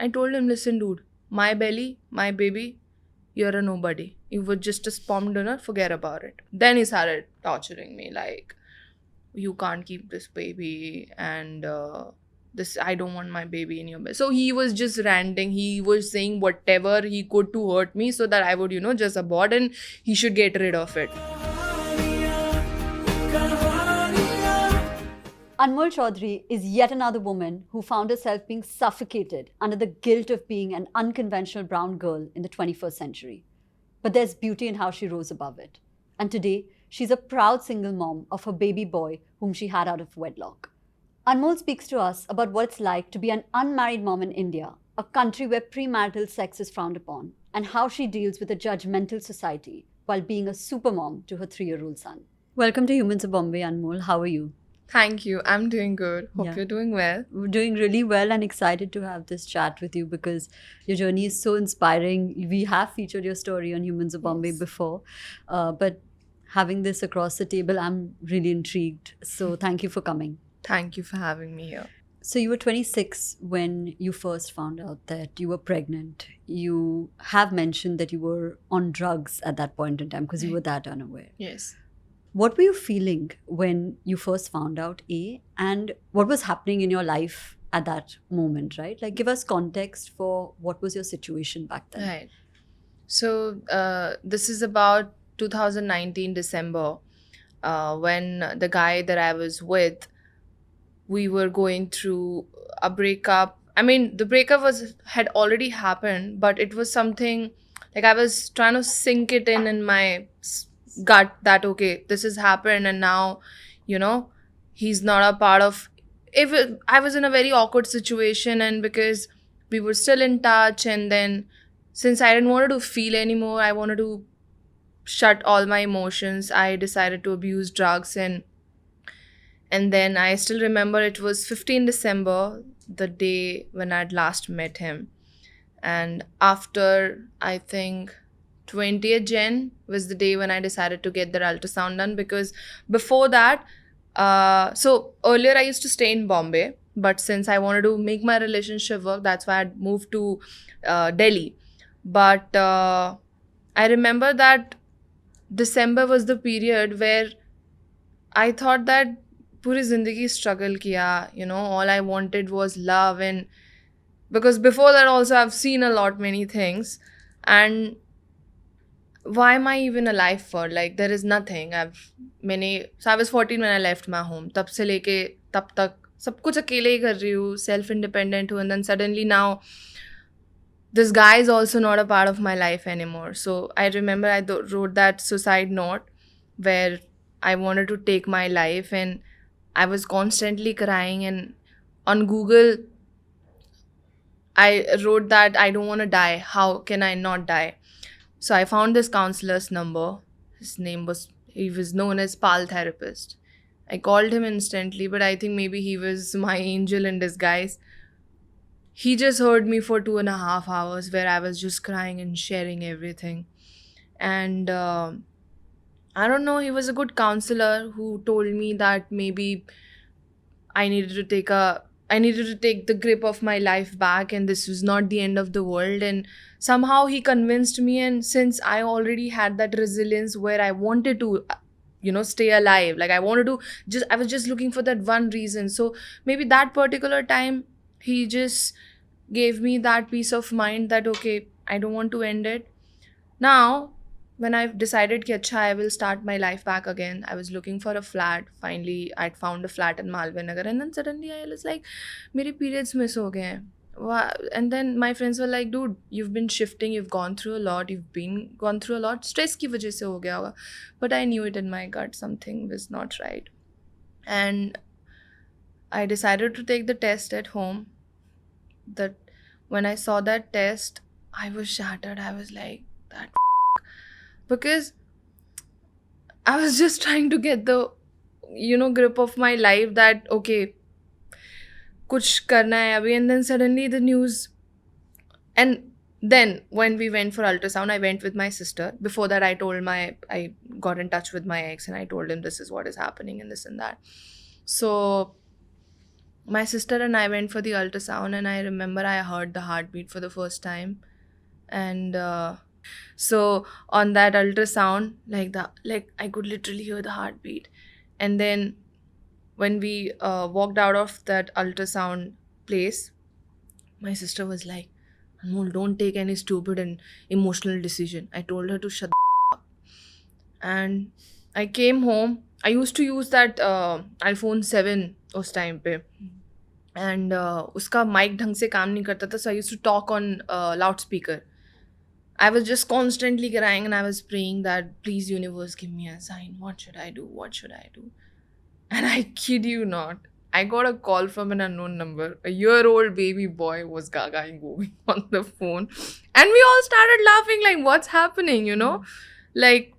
I told him, listen, dude, my belly, my baby, you're a nobody. You were just a sperm donor, forget about it. Then he started torturing me, like, you can't keep this baby, and this, I don't want my baby in your bed. So he was just ranting. He was saying whatever he could to hurt me so that I would, just abort and he should get rid of it. Anmol Chaudhary is yet another woman who found herself being suffocated under the guilt of being an unconventional brown girl in the 21st century. But there's beauty in how she rose above it. And today, she's a proud single mom of her baby boy whom she had out of wedlock. Anmol speaks to us about what it's like to be an unmarried mom in India, a country where premarital sex is frowned upon, and how she deals with a judgmental society while being a supermom to her 3-year-old son. Welcome to Humans of Bombay, Anmol. How are you? Thank you. I'm doing good. Hope you're doing well. We're doing really well and excited to have this chat with you because your journey is so inspiring. We have featured your story on Humans of Bombay before, but having this across the table, I'm really intrigued. So thank you for coming. Thank you for having me here. So you were 26 when you first found out that you were pregnant. You have mentioned that you were on drugs at that point in time because you were that unaware. Yes. What were you feeling when you first found out, A? And what was happening in your life at that moment, right? Like, give us context for what was your situation back then. Right. So, this is about 2019 December, when the guy that I was with, we were going through a breakup. I mean, the breakup had already happened, but it was something, like, I was trying to sink it in my gut that, okay, this has happened, and now, he's not a part of... I was in a very awkward situation, and because we were still in touch, and then since I didn't want to feel anymore, I wanted to shut all my emotions, I decided to abuse drugs. And then I still remember it was 15 December, the day when I'd last met him. And after, I think, 20th Jan was the day when I decided to get the ultrasound done, because before that, so earlier I used to stay in Bombay, but since I wanted to make my relationship work, that's why I moved to Delhi. But I remember that December was the period where I thought that puri zindagi struggle kiya, all I wanted was love. And because before that also I've seen a lot many things, and why am I even alive for? Like, there is nothing. So I was 14 when I left my home. Tab se leke tab tak sab kuch akele hi kar rahi hu, self-independent hu, and then suddenly now this guy is also not a part of my life anymore. So I remember I wrote that suicide note where I wanted to take my life, and I was constantly crying, and on Google I wrote that I don't want to die. How can I not die? So I found this counselor's number. He was known as Pal Therapist. I called him instantly, but I think maybe he was my angel in disguise. He just heard me for 2.5 hours where I was just crying and sharing everything. And I don't know, he was a good counselor who told me that maybe I needed to take the grip of my life back, and this was not the end of the world. And somehow he convinced me, and since I already had that resilience where I wanted to, stay alive, like I was just looking for that one reason. So maybe that particular time, he just gave me that peace of mind that, okay, I don't want to end it. Now, when I decided that I will start my life back again, I was looking for a flat. Finally, I'd found a flat in Malvin Nagar, and then suddenly I was like, "Mere periods miss ho gaye hain." And then my friends were like, "Dude, you've been shifting, you've gone through a lot, stress ki wajah se ho gaya hoga." But I knew it in my gut, something was not right. And I decided to take the test at home. That when I saw that test, I was shattered. I was like, that because I was just trying to get the, grip of my life that, okay, kuch karna hai abhi. And then suddenly the news. And then when we went for ultrasound, I went with my sister. Before that, I got in touch with my ex and I told him this is what is happening and this and that. So My sister and I went for the ultrasound, and I remember I heard the heartbeat for the first time. And so on that ultrasound, like I could literally hear the heartbeat. And then when we walked out of that ultrasound place, my sister was like, Anmol, don't take any stupid and emotional decision. I told her to shut the up. And I came home. I used to use that iPhone 7 उस time पे, and उसका mic ढंग से काम नहीं करता था, so I used to talk on loudspeaker. I was just constantly crying and I was praying that, please, universe, give me a sign. What should I do? What should I do? And I kid you not, I got a call from an unknown number. A year-old baby boy was gaga-ing on the phone. And we all started laughing, like, what's happening, you know? Like,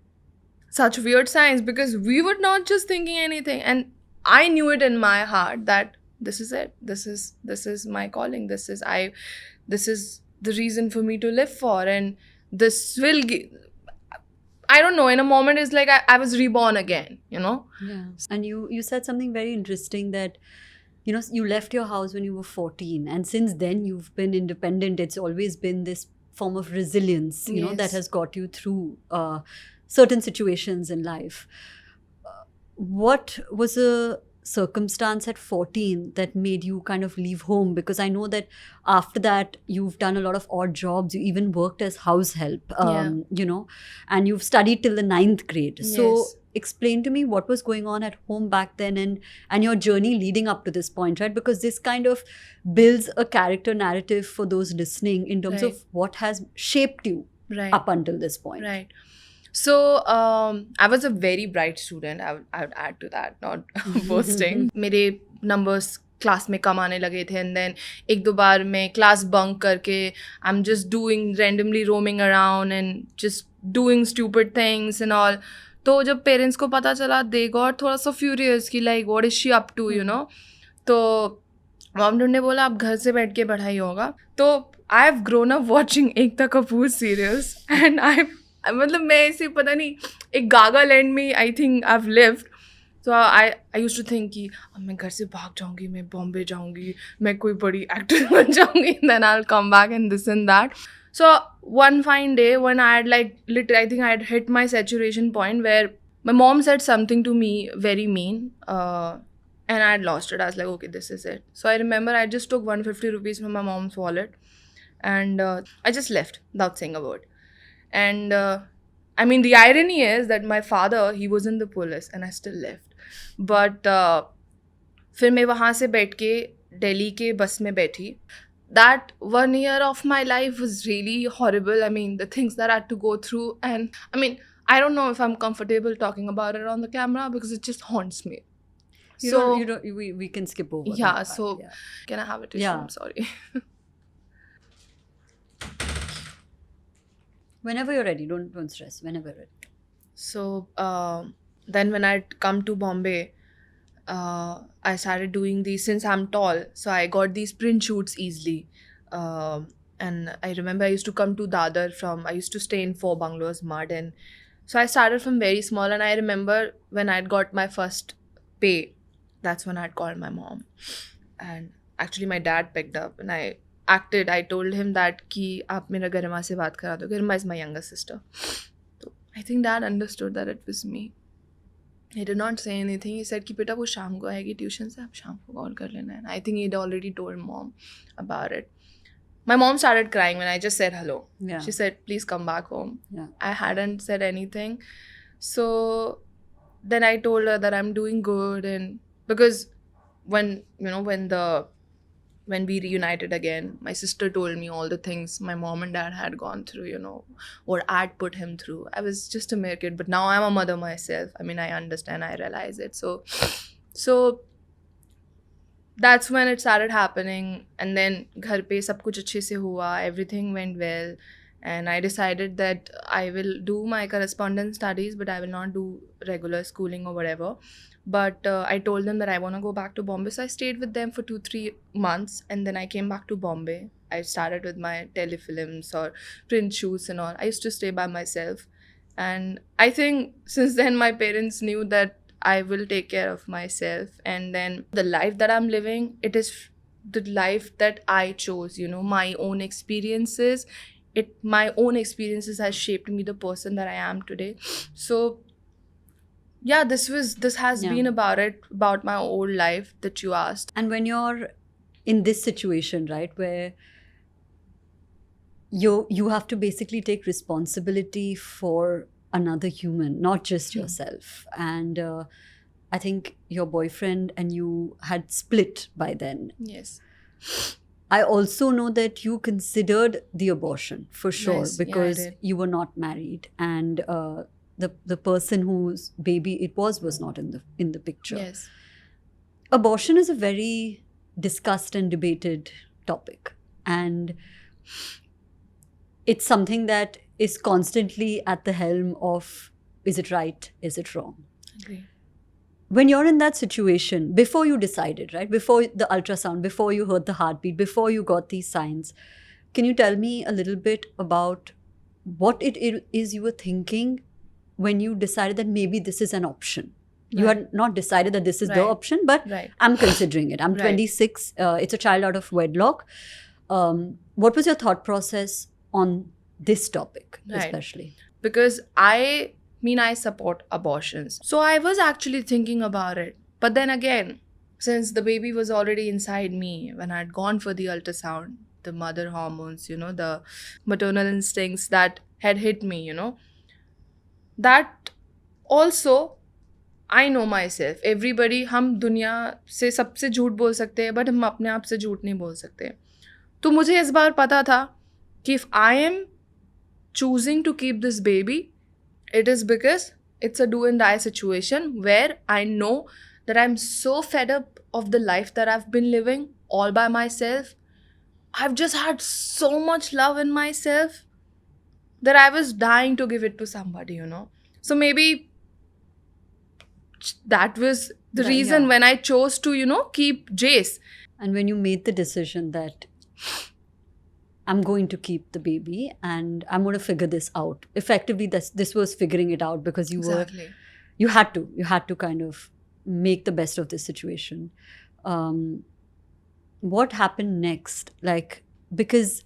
such weird signs, because we were not just thinking anything. And I knew it in my heart that this is it. This is my calling. This is the reason for me to live for. And this will I don't know, in a moment it's like I was reborn again, you know? Yeah. And you said something very interesting, that you left your house when you were 14, and since then you've been independent. It's always been this form of resilience, that Yes. has got you through certain situations in life. What was a circumstance at 14 that made you kind of leave home? Because I know that after that you've done a lot of odd jobs. You even worked as house help, and you've studied till the 9th grade. So Yes. explain to me what was going on at home back then, and your journey leading up to this point, right? Because this kind of builds a character narrative for those listening in terms Right. of what has shaped you Right. up until this point. Right. So I was a very bright student. I would add to that, not boasting. मेरे numbers class में कम आने लगे थे, and then एक दो बार मैं class bunk करके I'm just doing randomly roaming around and just doing stupid things and all. तो जब पेरेंट्स को पता चला, they got थोड़ा सा furious कि like what is she up to, you know? तो मॉम ने बोला आप घर से बैठ के पढ़ाई होगा. तो I have grown up watching Ekta Kapoor serials, and मतलब मैं ऐसे पता नहीं एक गागा लैंड में I think I have lived. So I used to think कि अब मैं घर से भाग जाऊंगी, मैं बॉम्बे जाऊंगी, मैं कोई बड़ी एक्टर बन जाऊंगी, then I will come back and this and that. So one fine day when I had I think I had hit my saturation point where my mom said something to me very mean, and I had lost it. I was like, okay, this is it. So I remember I just took 150 rupees from my mom's wallet, and I just left without saying a word. And I mean, the irony is that my father, he was in the police, and I still left. But फिर मैं वहाँ से बैठ के दिल्ली के बस में बैठी. That 1 year of my life was really horrible. I mean, the things that I had to go through. And I mean, I don't know if I'm comfortable talking about it on the camera because it just haunts me. We can skip over Yeah, that part, so yeah. can I have a tissue? Yeah. I'm sorry. Whenever you're ready, don't stress. Whenever you're ready. So then when I'd come to Bombay, I started doing these, since I'm tall, so I got these print shoots easily. And I remember I used to come to Dadar I used to stay in 4 bungalows, mud. And so I started from very small. And I remember when I'd got my first pay, that's when I'd called my mom. And actually my dad picked up and I told him that कि आप मेरा गरिमा से बात करा दो. Garima is my younger sister. So I think dad understood that it was me. He did not say anything. He said कि बेटा वो शाम को आएगी ट्यूशन से, आप शाम को कॉल कर लेना. And I think he'd already told mom about it. My mom started crying when I just said hello. Yeah. She said, please come back home. Yeah. I hadn't said anything. So then I told her that I'm doing good. And because when we reunited again, my sister told me all the things my mom and dad had gone through, what I'd put him through. I was just a mere kid, but now I'm a mother myself. I mean, I understand, I realize it. So that's when it started happening. And then घर पे सब कुछ अच्छे से हुआ, everything went well. And I decided that I will do my correspondence studies, but I will not do regular schooling or whatever. But I told them that I want to go back to Bombay. So I stayed with them for 2-3 months. And then I came back to Bombay. I started with my telefilms or print shoots and all. I used to stay by myself. And I think since then my parents knew that I will take care of myself. And then the life that I'm living, it is the life that I chose, my own experiences. My own experiences has shaped me the person that I am today. So yeah, this has Yeah. been about my whole life that you asked. And when you're in this situation, right, where you have to basically take responsibility for another human, not just yourself. And I think your boyfriend and you had split by then. Yes. I also know that you considered the abortion for sure, Yes, yeah, I because did. you were not married, and the person whose baby it was not in the picture. Yes. Abortion is a very discussed and debated topic, and it's something that is constantly at the helm of, is it right, is it wrong? Agree. When you're in that situation, before you decided, right, before the ultrasound, before you heard the heartbeat, before you got these signs, can you tell me a little bit about what it is you were thinking when you decided that maybe this is an option? You Right. had not decided that this is the Right. option, but Right. I'm considering it. I'm Right. 26. It's a child out of wedlock. What was your thought process on this topic, Right. especially? Because I support abortions. So I was actually thinking about it. But then again, since the baby was already inside me when I'd gone for the ultrasound, the mother hormones, the maternal instincts that had hit me, that also I know myself. Everybody, हम दुनिया से सबसे झूठ बोल सकते हैं, but हम अपने आप से झूठ नहीं बोल सकते. तो मुझे इस बार पता था कि if I am choosing to keep this baby, it is because it's a do and die situation where I know that I'm so fed up of the life that I've been living all by myself. I've just had so much love in myself that I was dying to give it to somebody, So maybe that was the Right, reason yeah. when I chose to, keep Jayce. And when you made the decision that I'm going to keep the baby and I'm going to figure this out, effectively this was figuring it out, because Exactly. you had to kind of make the best of this situation. What happened next? Like, because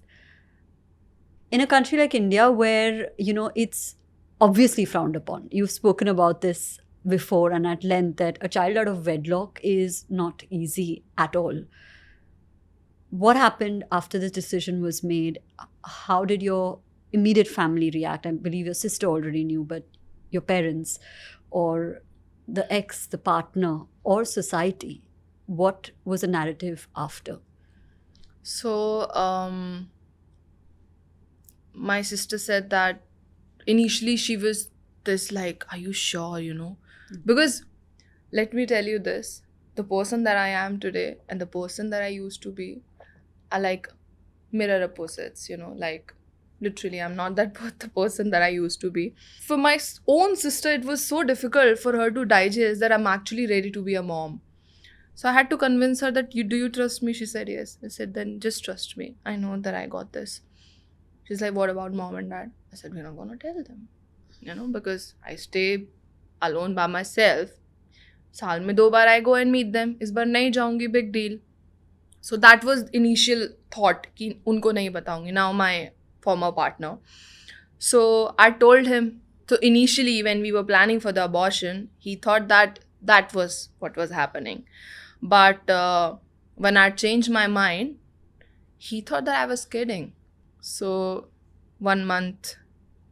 in a country like India where, it's obviously frowned upon, you've spoken about this before and at length, that a child out of wedlock is not easy at all. What happened after this decision was made? How did your immediate family react? I believe your sister already knew, but your parents or the ex, the partner, or society, what was the narrative after? So, my sister said that initially she was this like, are you sure, Because let me tell you this, the person that I am today and the person that I used to be are like mirror opposites, like literally I'm not that the person that I used to be. For my own sister, it was so difficult for her to digest that I'm actually ready to be a mom. So I had to convince her that do you trust me? She said yes. I said, then just trust me. I know that I got this. She's like, what about mom and dad? I said, we're not gonna tell them, because I stay alone by myself. साल में 2 बार I go and meet them. इस बार नहीं जाऊंगी, big deal. So that was initial thought कि उनको नहीं बताऊंगी. Now my former partner. So I told him. So initially when we were planning for the abortion, he thought that was what was happening. But when I changed my mind, he thought that I was kidding. So 1 month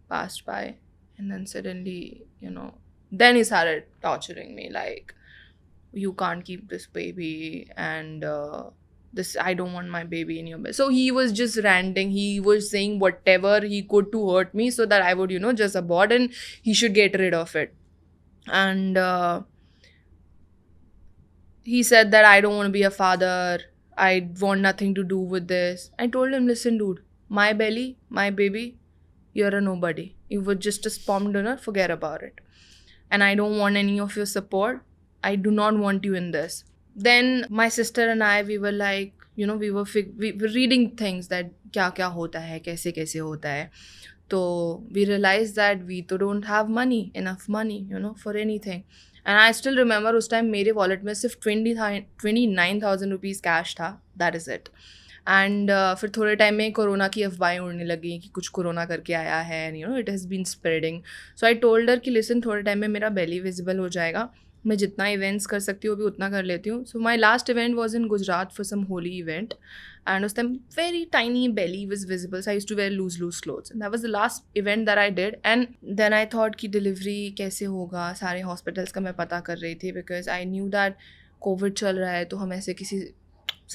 passed by, and then suddenly, then he started torturing me like, you can't keep this baby, and this, I don't want my baby in your bed. So he was just ranting. He was saying whatever he could to hurt me so that I would, just abort and he should get rid of it. And he said that I don't want to be a father. I want nothing to do with this. I told him, listen, dude, my belly, my baby, you're a nobody. You were just a sperm donor, forget about it. And I don't want any of your support. I do not want you in this. Then my sister and I, we were like, we were reading things that kya hota hai, kaise hota hai. So we realized that we don't have enough money, for anything. And I still remember उस time मेरे wallet में सिर्फ 29,000 rupees cash था, that is it. And फिर थोड़े time में corona की अफवाहें उड़ने लगी कि कुछ कोरोना करके आया है, and it has been spreading. So I told her कि लिसन, थोड़े टाइम में मेरा बेली विजिबल हो जाएगा, मैं जितना इवेंट्स कर सकती हूँ अभी उतना कर लेती हूँ. So my last event was in Gujarat for some Holi event, and उस time very tiny belly was visible, so I used to wear loose clothes, and that was the last event that I did. And then I thought कि delivery कैसे होगा, सारे hospitals का मैं पता कर रही थी, because I knew that COVID चल रहा है, तो हम ऐसे किसी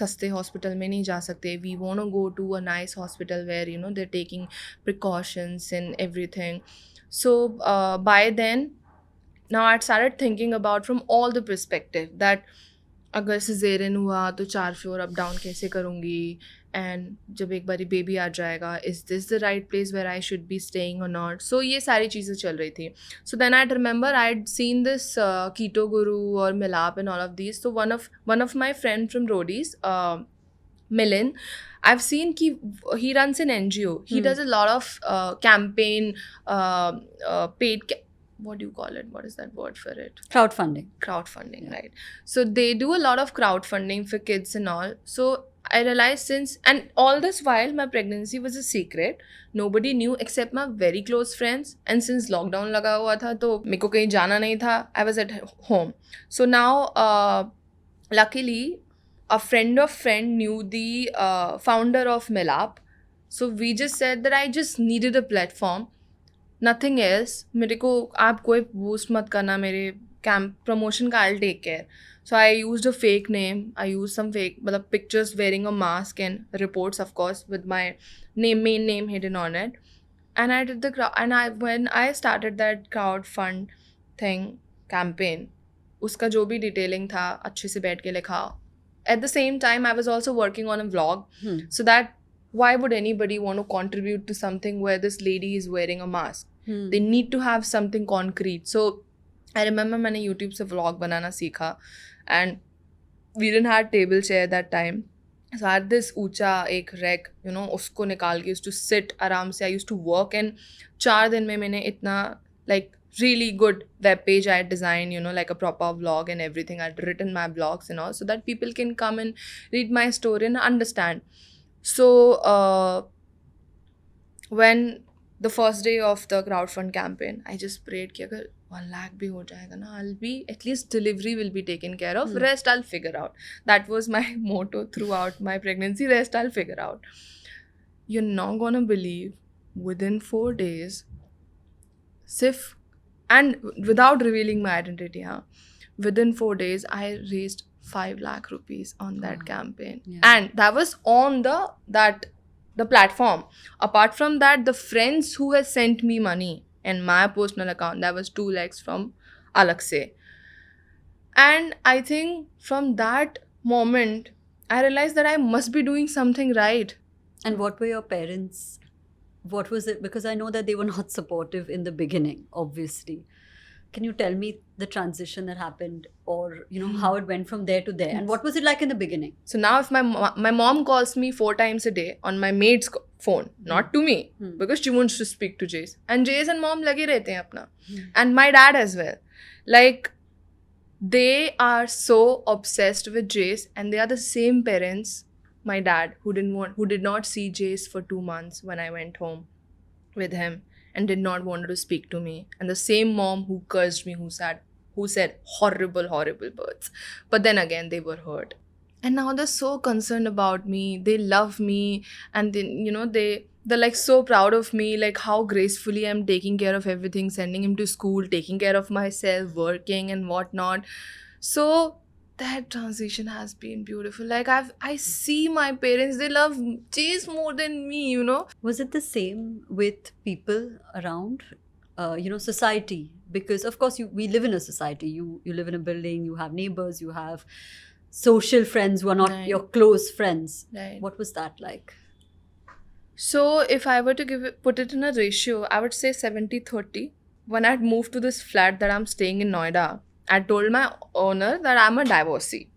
सस्ते हॉस्पिटल में नहीं जा सकते. We want to go to a nice hospital where they're taking precautions and everything. So by then, now I started thinking about from all the perspective that अगर सिजेरियन हुआ तो 4 फ्लोर अप डाउन कैसे करूँगी, and जब एक बारी baby आ जाएगा, is this the right place where I should be staying or not. So ये सारी चीज़ें चल रही थी. So then I remember I had seen this keto guru और Milap and all of these. तो one of my friend from Roadies, Millen, I've seen he runs an NGO. He does a lot of campaign, paid what do you call it? What is that word for it? Crowdfunding, Yeah. right? So they do a lot of crowdfunding for kids and all. So I realized and all this while my pregnancy was a secret. Nobody knew except my very close friends. And since lockdown लगा हुआ था तो मेरे को कहीं जाना नहीं था. I was at home. So now, luckily, a friend of friend knew the founder of Milap. So we just said that I just needed a platform. Nothing else. मेरे को आप कोई बूस्ट मत करना मेरे कैंप प्रमोशन का, I take care. So I used a fake name, I use some fake मतलब pictures wearing a mask and reports of course with my main name hidden on it. And I did the end when I started that crowd fund thing campaign, उसका जो भी detailing था अच्छे से बैठ के लिखा. At the same time I was also working on a vlog, so that why would anybody want to contribute to something where this lady is wearing a mask? They need to have something concrete. So I remember मैंने YouTube से vlog बनाना सीखा, and we didn't have table chair that time. So I had this ऊंचा एक rack, उसको निकाल के used to sit आराम से. I used to work, and 4 दिन में मैंने इतना like really good web page I had designed, like a proper vlog and everything. I'd written my blogs and all, so that people can come and read my story and understand. So when the first day of the crowdfund campaign, I just prayed कि अगर 1 lakh भी हो जाएगा ना, I'll be, at least delivery will be taken care of. Rest I'll figure out. That was my motto throughout my pregnancy. Rest I'll figure out. You're not gonna believe, within 4 days, and without revealing my identity, within 4 days, I raised 5 lakh rupees on that campaign. Yeah. And that was on the platform. Apart from that, the friends who has sent me money in my personal account, that was 2 lakhs from Alakse. And I think from that moment, I realized that I must be doing something right. And what were your parents? What was it? Because I know that they were not supportive in the beginning, obviously. Can you tell me the transition that happened, or how it went from there to there, and what was it like in the beginning? So now if my mom calls me 4 times a day on my maid's phone, not to me, because she wants to speak to Jayce, and Jayce and mom lage rehte hain apna, and my dad as well. Like, they are so obsessed with Jayce, and they are the same parents. My dad, who did not see Jayce for 2 months when I went home with him, and did not want to speak to me. And the same mom who cursed me, who said horrible words. But then again, they were hurt. And now they're so concerned about me. They love me. And then, they're like so proud of me, like how gracefully I'm taking care of everything, sending him to school, taking care of myself, working and whatnot. So that transition has been beautiful. Like, I see my parents, they love Jayce more than me, Was it the same with people around, society? Because of course we live in a society. You live in a building, you have neighbors, you have social friends who are not Right. your close friends. Right. What was that like? So if I were to put it in a ratio, I would say 70-30. When I'd moved to this flat that I'm staying in Noida, I told my owner that I'm a divorcee.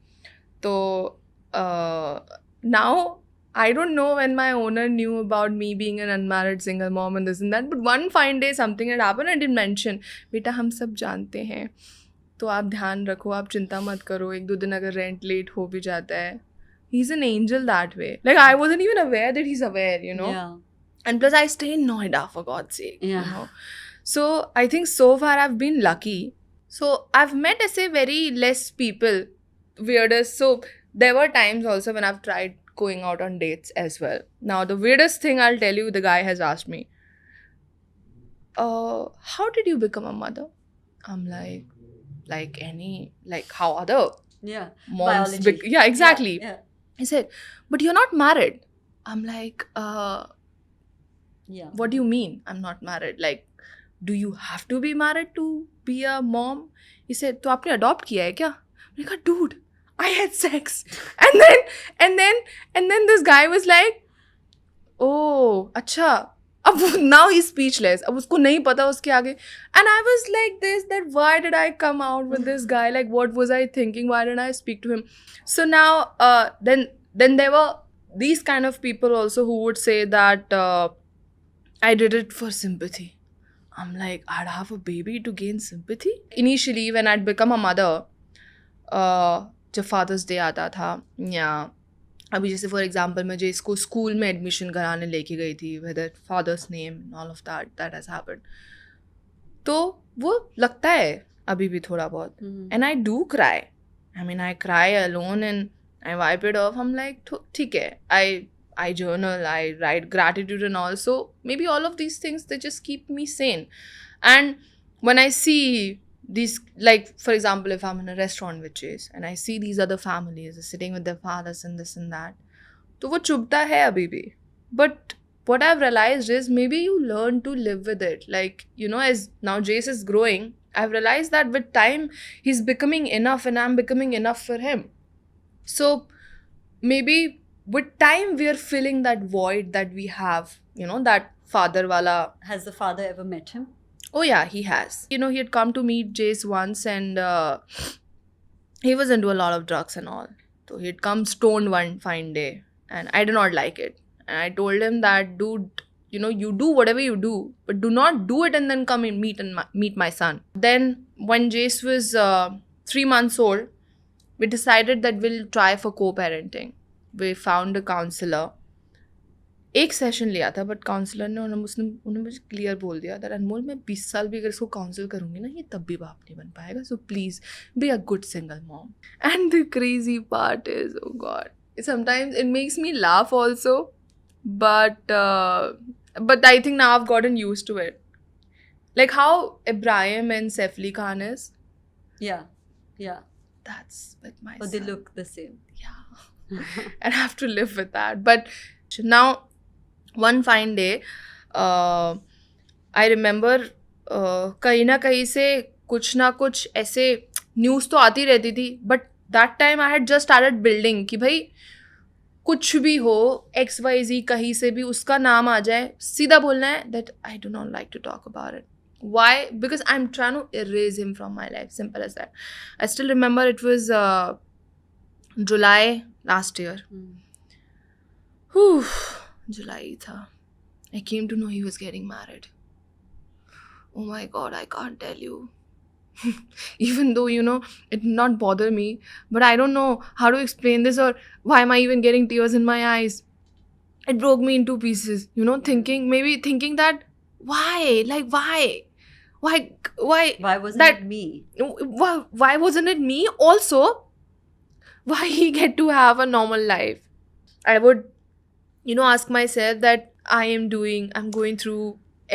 So now I don't know when my owner knew about me being an unmarried single mom and this and that. But one fine day something had happened and didn't mention, beta hum sab jante hain. तो आप ध्यान रखो, आप चिंता मत करो, 1-2 दिन अगर रेंट लेट हो भी जाता है, he's an angel that way. Like I wasn't even aware that he's aware, you know. Yeah. And plus I stay in Noida, for God's sake, Yeah. you know. So I think so far I've been lucky. So I've met say very less people, weirdest. So there were times also when I've tried going out on dates as well. Now the weirdest thing I'll tell you, the guy has asked me, how did you become a mother? I'm like any, like how other Yeah. moms Biology. yeah, exactly. Yeah. He said, but you're not married. I'm like, Yeah. what do you mean I'm not married? Like, do you have to be married to be a mom? He said, तो आपने adopt किया है क्या? मैंने कहा, dude, I had sex. And then this guy was like, oh, अच्छा. अब now he's speechless. अब उसको नहीं पता उसके आगे. And I was like this, that why did I come out with this guy? Like, what was I thinking? Why didn't I speak to him? So now, then there were these kind of people also who would say that I did it for sympathy. I'm like, I'd have a baby to gain sympathy? Initially, when I'd become a mother, जब fathers day आता था, या अभी जैसे for example मैं जेस को school में एडमिशन कराने लेके गई थी with father's name, all of that has happened, तो वो लगता है अभी भी थोड़ा बहुत. And I do cry, I mean I cry alone and I wipe it of. हम लाइक ठीक है, I journal, I write gratitude and all. So maybe all of these things, they just keep me sane. And when I see these, like for example, if I'm in a restaurant with Jayce and I see these other families sitting with their fathers and this and that, तो वो चुभता है अभी भी. But what I've realized is maybe you learn to live with it. Like, you know, as now Jayce is growing, I've realized that with time he's becoming enough and I'm becoming enough for him. So maybe with time we are filling that void that we have, you know, that father wala. Has the father ever met him? Oh yeah, he has. You know, he had come to meet Jayce once and he was into a lot of drugs and all. So he had come stoned one fine day and I did not like it. And I told him that, dude, you know, you do whatever you do, but do not do it and then come and meet my son. Then when Jayce was 3 months old, we decided that we'll try for co-parenting. We found a counselor. एक session लिया था, but counsellor ने उन्होंने मुझे clear बोल दिया that अनमोल, मैं 20 साल भी अगर इसको काउंसिल करूँगी ना, ये तब भी बाप नहीं बन पाएगा. So please be a good single mom. And the crazy part is, oh God, sometimes it makes me laugh also, but I think now I've gotten used to it. Like how Ibrahim and Saif Ali Khan is. Yeah. That's with my But son. they look the same. Yeah. And I have to live with that. But now, one fine day, I remember कहीं ना कहीं से कुछ ना कुछ ऐसे news तो आती रहती थी, but that time I had just started building कि भाई कुछ भी हो, XYZ कहीं से भी उसका नाम आ जाए, सीधा बोलना है that I do not like to talk about it. Why? Because I'm trying to erase him from my life. Simple as that. I still remember it was July last year. Whew, July tha. I came to know he was getting married. Oh my God, I can't tell you. Even though, you know, it did not bother me, but I don't know how to explain this, or why am I even getting tears in my eyes. It broke me into pieces, you know, thinking that why? Like why? Why wasn't it me? Why wasn't it me? Also, why he get to have a normal life? I would, you know, ask myself that I'm going through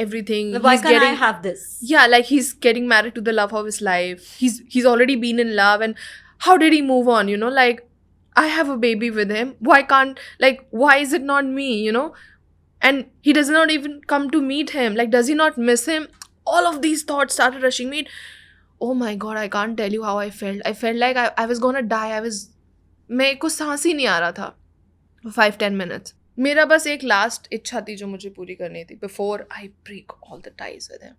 everything. Why can't I have this? Yeah, like he's getting married to the love of his life. He's already been in love, and how did he move on? You know, like I have a baby with him. Why is it not me? You know, and he does not even come to meet him. Like, does he not miss him? All of these thoughts started rushing me. Oh my God, I can't tell you how I felt. I felt like I was gonna die. मेरे को सांस ही नहीं आ रहा था 5-10 minutes. मेरा बस एक last इच्छा थी जो मुझे पूरी करनी थी before I break all the ties with him.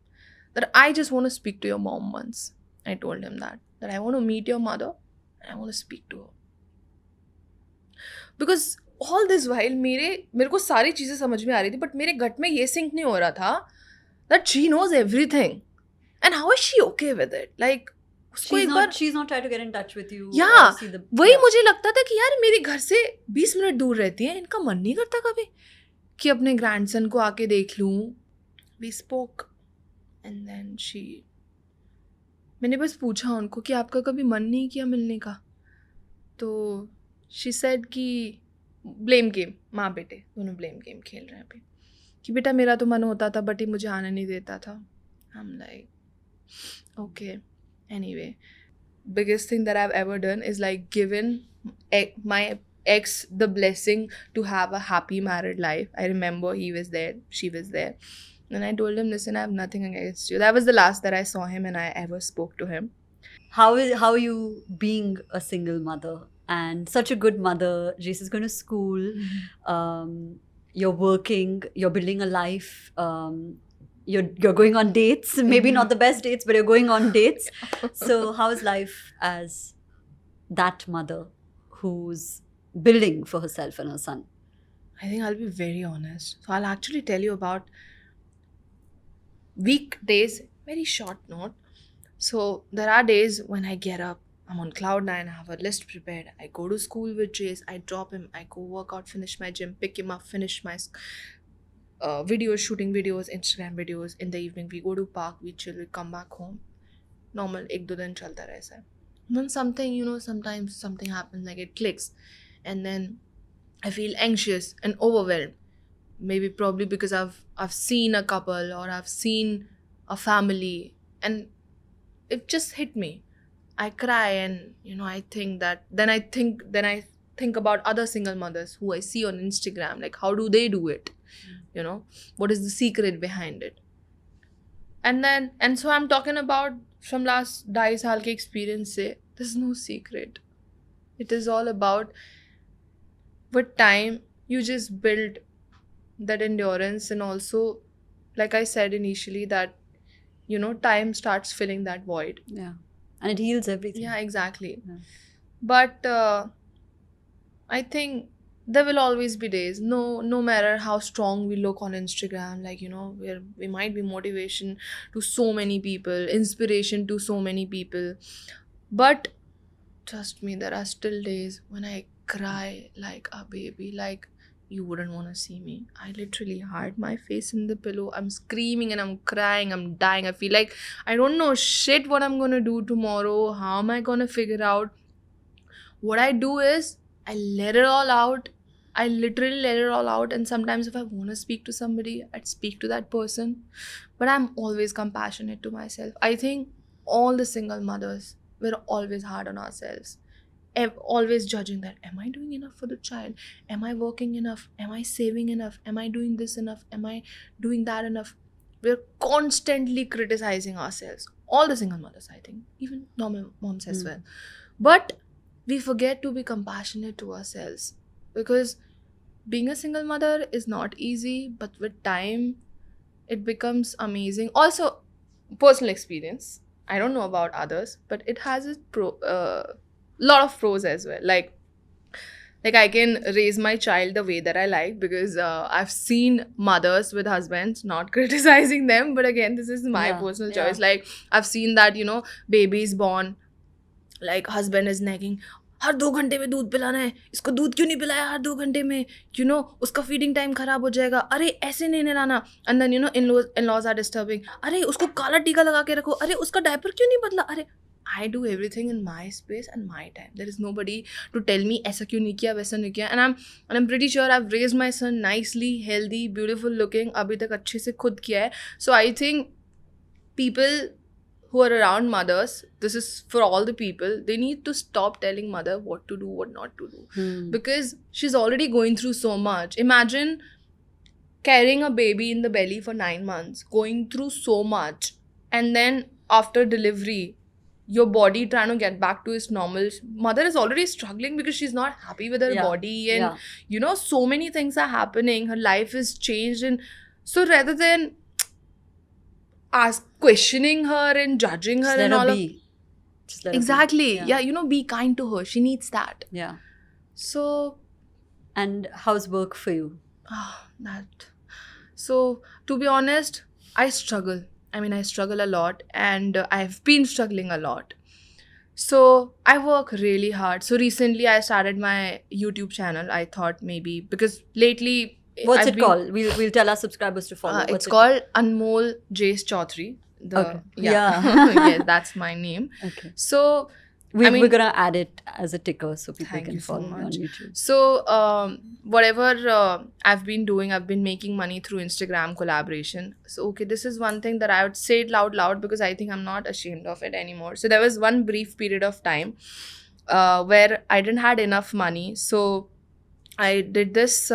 That I just want to speak to your mom once. I told him that I want to meet your mother and I want to speak to her. Because all this while मेरे को सारी चीज़ें समझ में आ रही थी, but मेरे गट में ये सिंक नहीं हो रहा था that she knows everything. And how is she okay with it? Like, उसको एक बार she's not trying to get in touch with you या or see the वही मुझे लगता था कि यार मेरे घर से 20 मिनट दूर रहती है, इनका मन नहीं करता कभी कि अपने ग्रैंडसन को आके देख लूं. We spoke and then she, मैंने बस पूछा उनको कि आपका कभी मन नहीं किया मिलने का, तो शी सेड कि ब्लेम गेम, माँ बेटे दोनों ब्लेम गेम खेल रहे हैं अभी, कि बेटा मेरा तो मन होता था बट ये मुझे आने नहीं देता था. I am like okay. Anyway, biggest thing that I've ever done is like given my ex the blessing to have a happy married life. I remember he was there, she was there, and I told him, listen, I have nothing against you. That was the last that I saw him and I ever spoke to him. how are you being a single mother and such a good mother? Jayce is going to school, you're working, you're building a life, you're going on dates, maybe not the best dates, but you're going on dates. So how is life as that mother who's building for herself and her son? I think I'll be very honest. So I'll actually tell you about weekdays, very short note. So there are days when I get up, I'm on cloud nine, I have a list prepared. I go to school with Jayce, I drop him, I go work out, finish my gym, pick him up, finish my videos, shooting videos, Instagram videos. In the evening, we go to park, we chill, we come back home. Normal, ek do din chalta rehta hai. Then something, sometimes something happens, like it clicks. And then I feel anxious and overwhelmed. Maybe probably because I've seen a couple or I've seen a family and it just hit me. I cry and I think that then I think about other single mothers who I see on Instagram, like how do they do it? What is the secret behind it? And so I'm talking about from last 2.5 साल के experience से, there's no secret. It is all about with time you just build that endurance, and also like I said initially that time starts filling that void. Yeah, and it heals everything. Yeah, exactly. Yeah. But I think there will always be days, no matter how strong we look on Instagram, like we might be motivation to so many people, inspiration to so many people, but trust me, there are still days when I cry like a baby, like you wouldn't want to see me. I literally hide my face in the pillow. I'm screaming and I'm crying. I'm dying. I feel like I don't know shit what I'm gonna do tomorrow. How am I gonna figure out? What I do is I let it all out. I literally let it all out. And sometimes if I want to speak to somebody, I'd speak to that person. But I'm always compassionate to myself. I think all the single mothers, we're always hard on ourselves. Always judging that, am I doing enough for the child? Am I working enough? Am I saving enough? Am I doing this enough? Am I doing that enough? We're constantly criticizing ourselves. All the single mothers, I think. Even normal moms as well. But we forget to be compassionate to ourselves. Because being a single mother is not easy, but with time, it becomes amazing. Also, personal experience. I don't know about others, but it has its lot of pros as well. Like I can raise my child the way that I like, because I've seen mothers with husbands, not criticizing them, but again, this is my personal choice. Like I've seen that baby is born, like husband is nagging, हर 2 घंटे में दूध पिलाना है, इसको दूध क्यों नहीं पिलाया हर 2 घंटे में, उसका फीडिंग टाइम खराब हो जाएगा, अरे ऐसे नहीं नहलाना. And then in-laws are disturbing, अरे उसको काला टीका लगा के रखो, अरे उसका डायपर क्यों नहीं बदला. अरे I do everything in my space and my time. There is nobody to tell me ऐसा क्यों नहीं किया, वैसा नहीं किया. And I'm pretty sure I've raised my son nicely, healthy, beautiful looking. अभी तक अच्छे से खुद किया है. So I think people who are around mothers, this is for all the people, they need to stop telling mother what to do, what not to do. Because she's already going through so much. Imagine carrying a baby in the belly for 9 months, going through so much, and then after delivery, your body trying to get back to its normal. Mother is already struggling because she's not happy with her body, and so many things are happening. Her life is changed, and so rather than questioning her and judging her and all be. Just let her exactly be. Yeah, be kind to her. She needs that. Yeah. So, and how's work for you? So to be honest, I struggle a lot, and I've been struggling a lot. So I work really hard. So recently I started my YouTube channel. I thought maybe because lately What's I've it been, called? We'll tell our subscribers to follow. it's What's it called Anmol Chaudhary. The Okay. yeah, Yeah. yes, that's my name. Okay. So I mean, We're gonna add it as a ticker so people thank can you so follow you on much. YouTube. So whatever I've been doing, I've been making money through Instagram collaboration. So okay, this is one thing that I would say it loud because I think I'm not ashamed of it anymore. So there was one brief period of time where I didn't had enough money. So I did this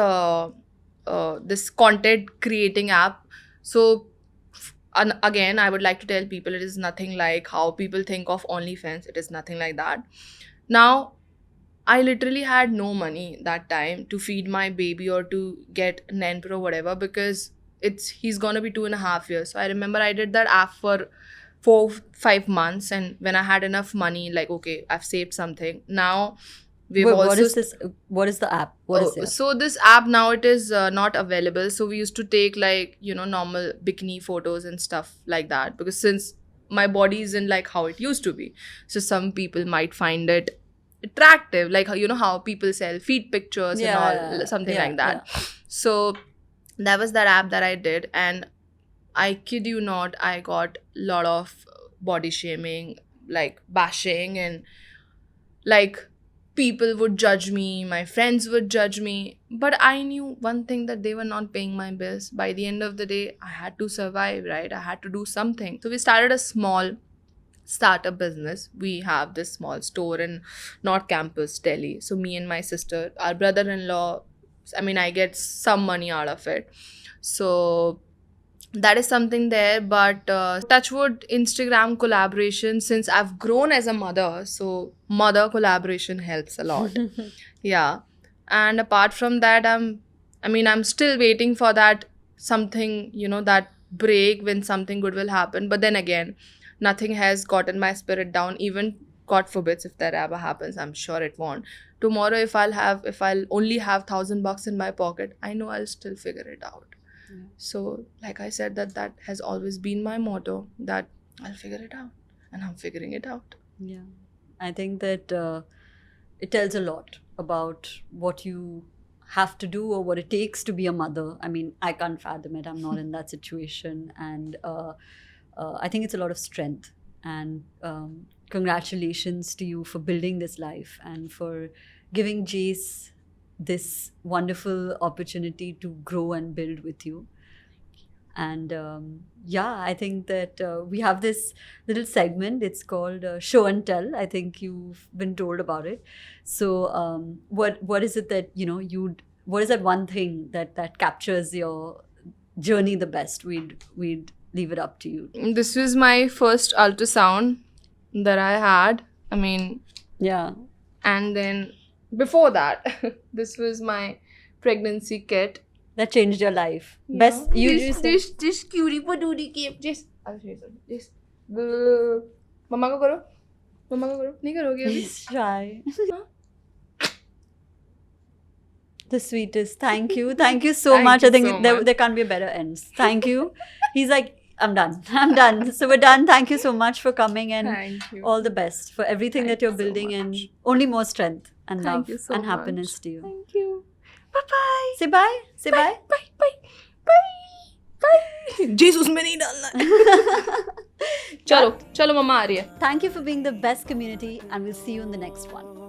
content creating app. So and again, I would like to tell people it is nothing like how people think of OnlyFans. It is nothing like that. Now, I literally had no money that time to feed my baby or to get Nenpro or whatever because he's gonna be 2.5 years. So I remember I did that app for 4-5 months, and when I had enough money, like okay, I've saved something. Now we've Wait, also what is this? What is the app? What is it? so this app now it is not available. So we used to take like normal bikini photos and stuff like that because since my body isn't like how it used to be, so some people might find it attractive, like how people sell feed pictures and all, something like that. So that was that app that I did, and I kid you not, I got a lot of body shaming, like bashing, and like people would judge me, my friends would judge me. But I knew one thing, that they were not paying my bills. By the end of the day, I had to survive, right? I had to do something. So we started a small startup business. We have this small store in North Campus, Delhi. So me and my sister, our brother-in-law, I mean, I get some money out of it. So that is something there. But touchwood Instagram collaboration, since I've grown as a mother, so mother collaboration helps a lot. Yeah. And apart from that, I'm still waiting for that something, that break when something good will happen. But then again, nothing has gotten my spirit down. Even God forbids, if that ever happens, I'm sure it won't. Tomorrow, if I'll only have $1,000 in my pocket, I know I'll still figure it out. So, like I said, that has always been my motto, that I'll figure it out, and I'm figuring it out. Yeah, I think that it tells a lot about what you have to do or what it takes to be a mother. I mean, I can't fathom it. I'm not in that situation, and I think it's a lot of strength. And congratulations to you for building this life and for giving Jayce this wonderful opportunity to grow and build with you. And I think that we have this little segment. It's called Show and Tell. I think you've been told about it. So what is it that what is that one thing that captures your journey the best? We'd leave it up to you. This was my first ultrasound that I had. I mean, yeah. And then before that, this was my pregnancy kit. That changed your life. Yeah. Best you this cutie patootie came. Just I'll show you something. Just मम्मा को करो. मम्मा को करो. नहीं करोगे अभी? He's shy. The sweetest. Thank you. Thank you so Thank much. you I think so there much. can't be a better ends. Thank you. He's like, I'm done. I'm done. So we're done. Thank you so much for coming, and Thank you. all the best for everything Thank that you're you so building, and much. only more strength and Thank love you so and happiness much. to you. Thank you. Bye-bye. Say bye. Say bye. Bye. Bye. Bye. Bye. Jayce उसमें नहीं डालना है. चलो मम्मा आ रही है. Thank you for being the best community, and we'll see you in the next one.